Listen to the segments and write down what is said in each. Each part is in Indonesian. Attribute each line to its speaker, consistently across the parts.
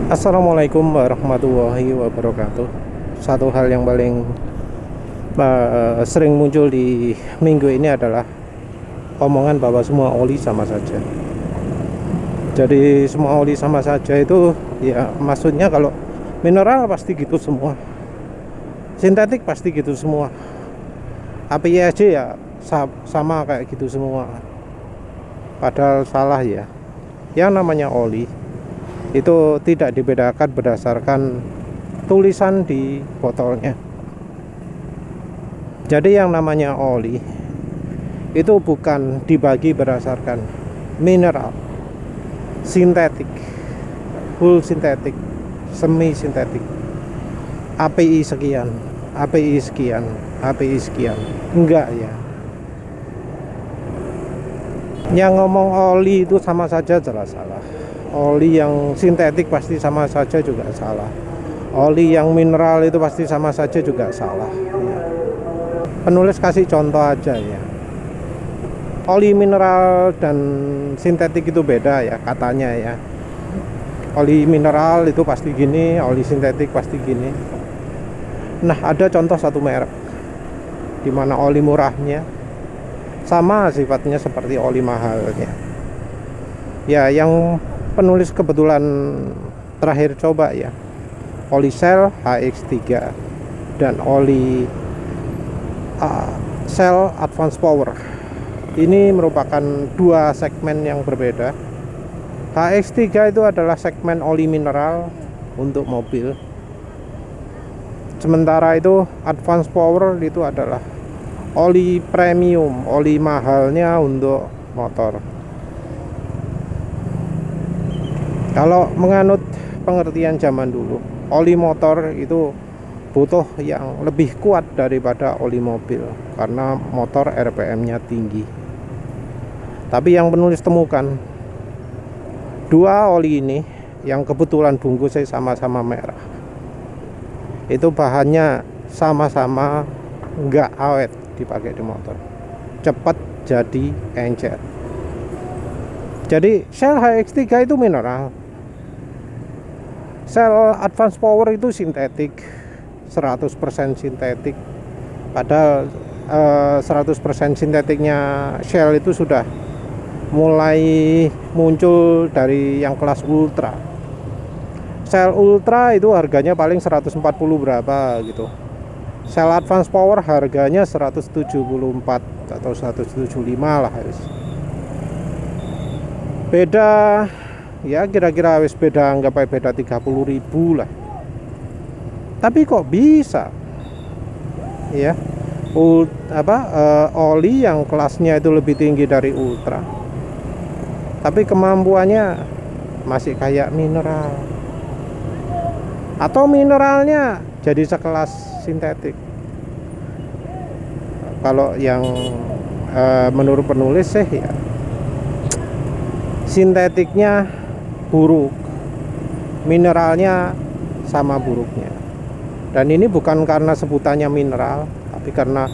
Speaker 1: Assalamualaikum warahmatullahi wabarakatuh. Satu hal yang paling sering muncul di minggu ini adalah omongan bahwa semua oli sama saja. Jadi semua oli sama saja itu ya maksudnya kalau mineral pasti gitu semua, sintetik pasti gitu semua, API ya sama kayak gitu semua. Padahal salah ya. Yang namanya oli itu tidak dibedakan berdasarkan tulisan di botolnya. Jadi yang namanya oli itu bukan dibagi berdasarkan mineral, sintetik, full sintetik, semi sintetik, API sekian, API sekian, API sekian. Enggak ya. Yang ngomong oli itu sama saja jelas salah. Oli yang sintetik pasti sama saja juga salah. Oli yang mineral itu pasti sama saja juga salah ya. Penulis kasih contoh aja ya. Oli mineral dan sintetik itu beda ya katanya ya. Oli mineral itu pasti gini, oli sintetik pasti gini. Nah, ada contoh satu merek di mana oli murahnya sama sifatnya seperti oli mahalnya. Ya, yang penulis kebetulan terakhir coba ya, oli Shell HX3 dan oli Shell Advance Power. Ini merupakan dua segmen yang berbeda. HX3 itu adalah segmen oli mineral untuk mobil, sementara itu Advance Power itu adalah oli premium, oli mahalnya untuk motor. Kalau menganut pengertian zaman dulu, oli motor itu butuh yang lebih kuat daripada oli mobil karena motor RPM-nya tinggi. Tapi yang penulis temukan, dua oli ini yang kebetulan bungkusnya sama-sama merah, itu bahannya sama-sama nggak awet dipakai di motor, cepat jadi encer. Jadi Shell HX3 itu mineral, Shell Advance Power itu sintetik, 100% sintetik. Padahal 100% sintetiknya Shell itu sudah mulai muncul dari yang kelas ultra. Shell ultra itu harganya paling 140 berapa gitu. Shell Advance Power harganya 174 atau 175 lah harus. Beda ya kira-kira wis beda, anggap aja beda 30.000 lah. Tapi kok bisa ya oli yang kelasnya itu lebih tinggi dari ultra tapi kemampuannya masih kayak mineral, atau mineralnya jadi sekelas sintetik. Kalau yang menurut penulis sih ya sintetiknya buruk, mineralnya sama buruknya. Dan ini bukan karena sebutannya mineral, tapi karena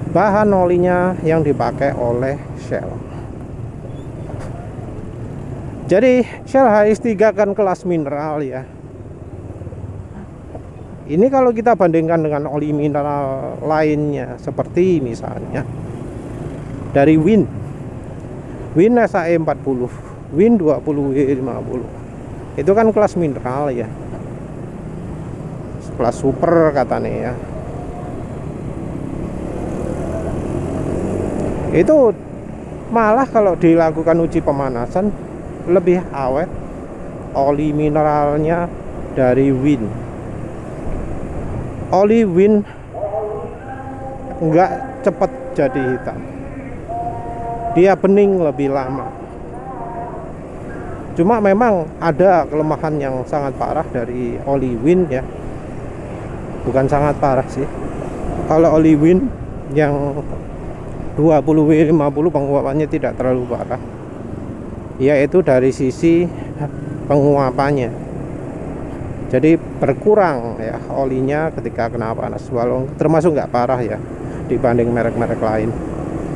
Speaker 1: bahan olinya yang dipakai oleh Shell. Jadi Shell HX3 kan kelas mineral ya. Ini kalau kita bandingkan dengan oli mineral lainnya, seperti misalnya dari Win SAE 40, Win 20W50, itu kan kelas mineral ya, kelas super katanya ya. Itu malah kalau dilakukan uji pemanasan lebih awet oli mineralnya dari Win. Oli Win enggak cepat jadi hitam, dia bening lebih lama. Cuma memang ada kelemahan yang sangat parah dari oli Win ya. Bukan sangat parah sih. Kalau oli Win yang 20W50 penguapannya tidak terlalu parah, yaitu dari sisi penguapannya. Jadi berkurang ya olinya ketika kena panas, walau termasuk nggak parah ya dibanding merek-merek lain.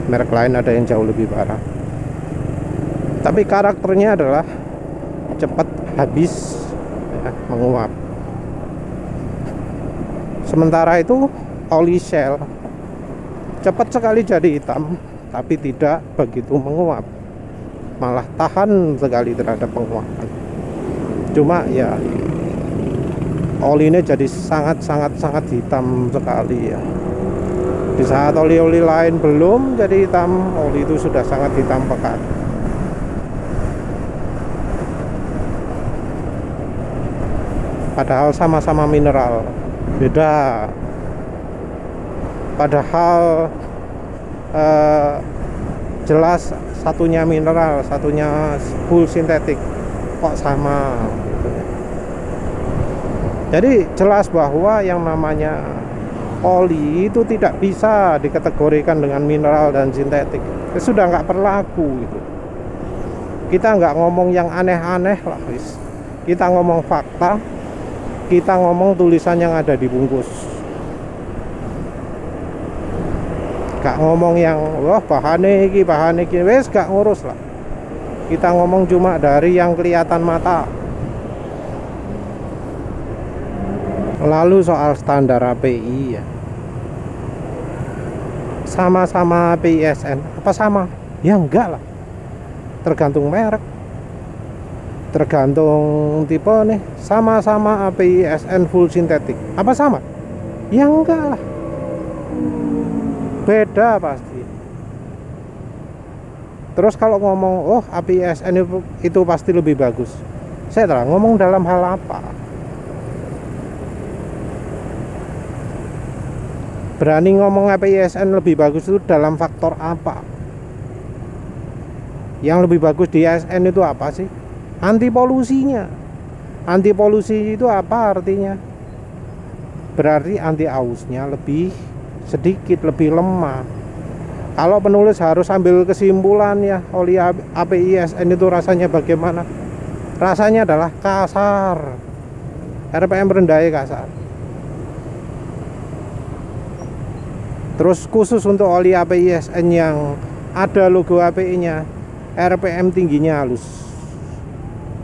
Speaker 1: Merek lain ada yang jauh lebih parah. Tapi karakternya adalah cepat habis ya, menguap. Sementara itu oli Shell cepat sekali jadi hitam, tapi tidak begitu menguap, malah tahan sekali terhadap penguapan. Cuma ya olinya jadi sangat hitam sekali ya. Di saat oli-oli lain belum jadi hitam, oli itu sudah sangat hitam pekat. Padahal sama-sama mineral, beda. Padahal jelas satunya mineral, satunya full sintetik, kok sama gitu. Jadi jelas bahwa yang namanya oli itu tidak bisa dikategorikan dengan mineral dan sintetik. Itu sudah nggak berlaku gitu. Kita nggak ngomong yang aneh-aneh lah, wis. Kita ngomong fakta, kita ngomong tulisan yang ada di bungkus. Gak ngomong yang wah bahan iki wes gak ngurus lah. Kita ngomong cuma dari yang kelihatan mata. Lalu soal standar API ya, sama-sama API SN apa sama? Ya enggak lah, tergantung merek, tergantung tipe nih. Sama-sama API SN full sintetik apa sama? Ya enggak lah, beda pasti. Terus kalau ngomong oh API SN itu pasti lebih bagus, saya telah ngomong dalam hal apa? Berani ngomong API SN lebih bagus itu dalam faktor apa? Yang lebih bagus di SN itu apa sih? Anti polusinya. Anti polusi itu apa artinya? Berarti anti ausnya lebih sedikit, lebih lemah. Kalau penulis harus ambil kesimpulan ya, oli API SN itu rasanya bagaimana? Rasanya adalah kasar. RPM rendahnya kasar. Terus khusus untuk oli API SN yang ada logo API-nya, RPM tingginya halus.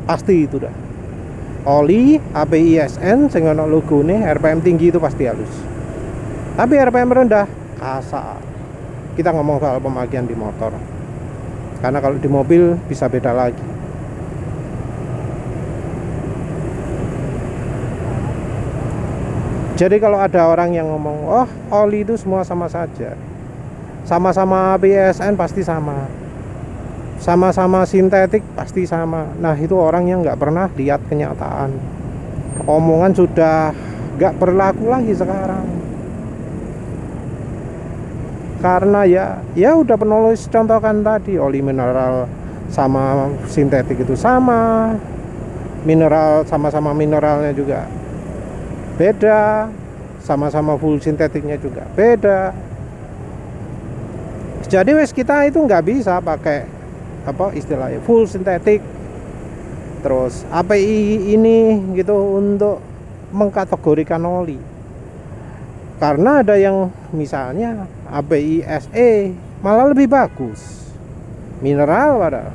Speaker 1: Pasti itu dah. Oli API SN sing ono logone RPM tinggi itu pasti halus. Tapi RPM rendah kasar. Kita ngomong soal pemakaian di motor. Karena kalau di mobil bisa beda lagi. Jadi kalau ada orang yang ngomong, oh oli itu semua sama saja, sama-sama API-SN pasti sama, sama-sama sintetik pasti sama. Nah itu orang yang nggak pernah lihat kenyataan. Omongan sudah nggak berlaku lagi sekarang. Karena ya udah penulis contohkan tadi, oli mineral sama sintetik itu sama, mineral sama-sama mineralnya juga beda, sama-sama full sintetiknya juga beda. Jadi wes kita itu nggak bisa pakai apa istilahnya full sintetik terus API ini gitu untuk mengkategorikan oli. Karena ada yang misalnya API SE malah lebih bagus, mineral padahal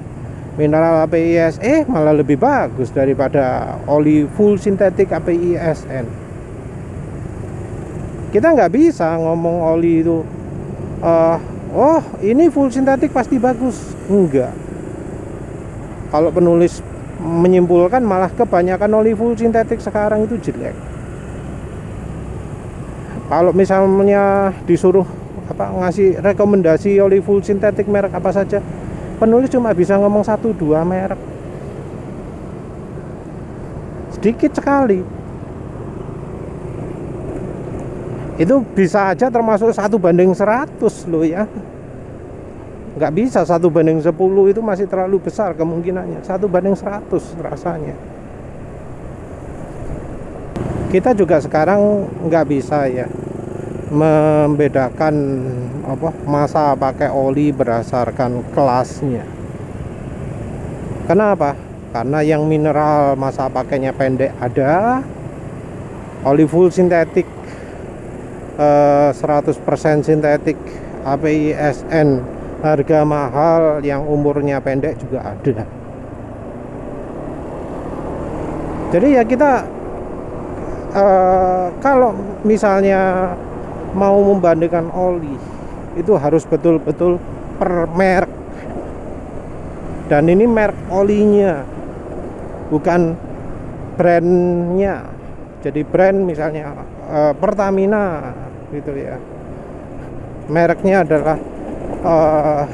Speaker 1: mineral API SE malah lebih bagus daripada oli full sintetik API SN. Kita nggak bisa ngomong oli itu oh ini full sintetik pasti bagus, enggak. Kalau penulis menyimpulkan malah kebanyakan oli full sintetik sekarang itu jelek. Kalau misalnya disuruh ngasih rekomendasi oli full sintetik merek apa saja, penulis cuma bisa ngomong 1-2 merek, sedikit sekali. Itu bisa aja termasuk 1:100 loh ya. Nggak bisa 1:10, itu masih terlalu besar kemungkinannya. 1:100 rasanya. Kita juga sekarang nggak bisa ya membedakan masa pakai oli berdasarkan kelasnya. Kenapa? Karena yang mineral masa pakainya pendek ada, oli full sintetik 100% sintetik API SN harga mahal yang umurnya pendek juga ada. Jadi ya kita kalau misalnya mau membandingkan oli itu harus betul-betul per merek, dan ini merek olinya bukan brandnya. Jadi brand misalnya Pertamina gitu ya, mereknya adalah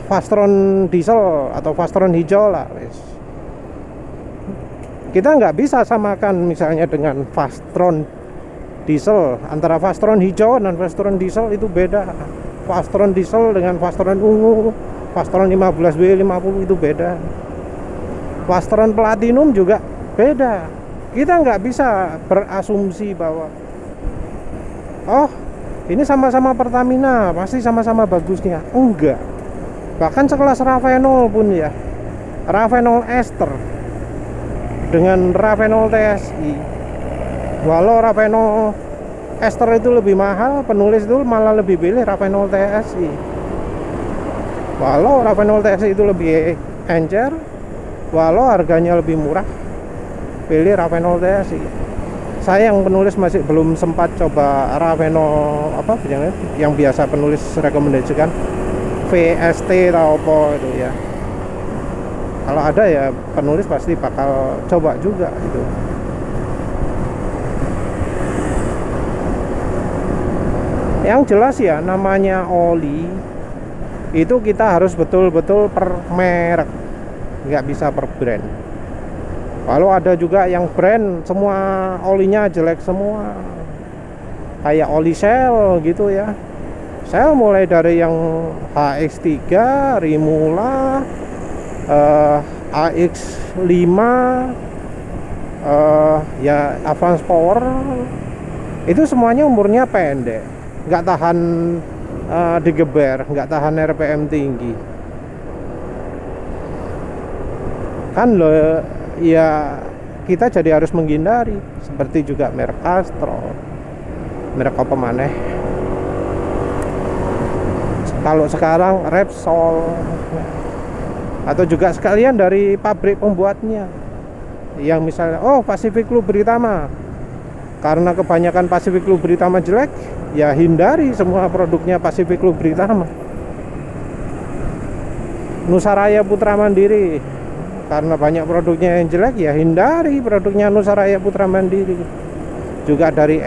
Speaker 1: Fastron diesel atau Fastron hijau lah wes. Kita nggak bisa samakan misalnya dengan Fastron diesel. Antara Fastron hijau dan Fastron diesel itu beda. Fastron diesel dengan Fastron ungu, Fastron 15W50 itu beda. Fastron platinum juga beda. Kita nggak bisa berasumsi bahwa oh ini sama-sama Pertamina pasti sama-sama bagusnya. Enggak. Bahkan sekelas Ravenol pun ya, Ravenol ester dengan Ravenol TSI, walau Ravenol ester itu lebih mahal, penulis itu malah lebih pilih Ravenol TSI. Walau Ravenol TSI itu lebih encer, walau harganya lebih murah, pilih Ravenol TSI. Sayang penulis masih belum sempat coba Ravenol apa yang biasa penulis rekomendasikan, VST atau apa itu ya. Kalau ada ya penulis pasti bakal coba juga itu. Yang jelas ya, namanya oli itu kita harus betul-betul per merek, nggak bisa per brand. Kalau ada juga yang brand semua olinya jelek semua, kayak oli Shell gitu ya. Shell mulai dari yang HX3, Rimula, AX5, ya Advance Power, itu semuanya umurnya pendek, nggak tahan digeber, nggak tahan RPM tinggi kan lo ya. Kita jadi harus menghindari, seperti juga merek Castrol, merek apa maneh kalau sekarang, Repsol, atau juga sekalian dari pabrik pembuatnya yang misalnya Pacific Lubritama, karena kebanyakan Pacific Lubritama jelek ya hindari semua produknya Pacific Lubritama. Nusaraya Putra Mandiri, karena banyak produknya yang jelek ya hindari produknya Nusaraya Putra Mandiri. Juga dari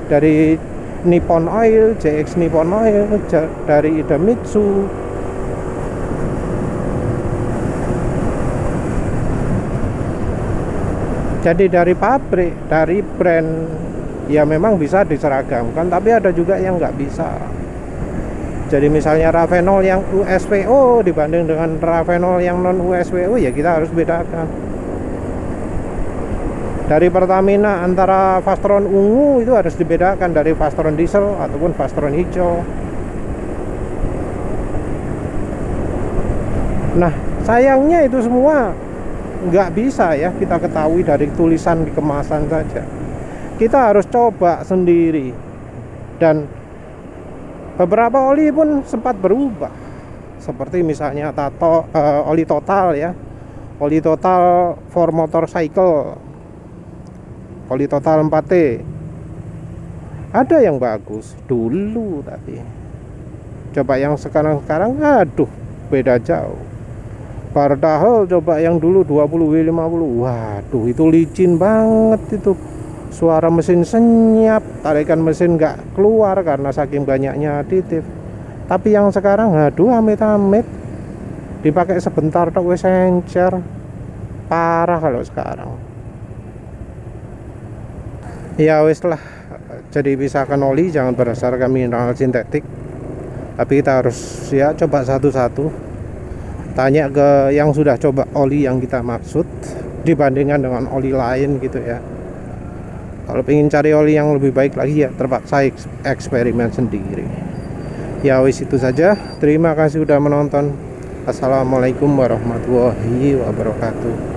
Speaker 1: dari Nippon Oil, JX Nippon Oil, dari Idemitsu. Jadi dari pabrik, dari brand ya memang bisa diseragamkan, tapi ada juga yang nggak bisa. Jadi misalnya Ravenol yang USPO dibanding dengan Ravenol yang non USPO ya kita harus bedakan. Dari Pertamina antara Fastron ungu itu harus dibedakan dari Fastron diesel ataupun Fastron hijau. Nah sayangnya itu semua nggak bisa ya kita ketahui dari tulisan di kemasan saja. Kita harus coba sendiri. Dan beberapa oli pun sempat berubah, seperti misalnya oli total ya, oli total for motorcycle, oli total 4T ada yang bagus dulu, tapi coba yang sekarang aduh beda jauh. Bardahel coba yang dulu 20W50, waduh itu licin banget itu, suara mesin senyap, tarikan mesin nggak keluar karena saking banyaknya aditif. Tapi yang sekarang aduh amit-amit dipakai sebentar tok wis encer, parah kalau sekarang. Ya wis lah, jadi pisahkan oli jangan berdasarkan mineral sintetik, tapi kita harus ya coba satu-satu, tanya ke yang sudah coba oli yang kita maksud dibandingkan dengan oli lain gitu ya. Kalau pengen cari oli yang lebih baik lagi ya terpaksa eksperimen sendiri. Ya wis itu saja, terima kasih sudah menonton. Assalamualaikum warahmatullahi wabarakatuh.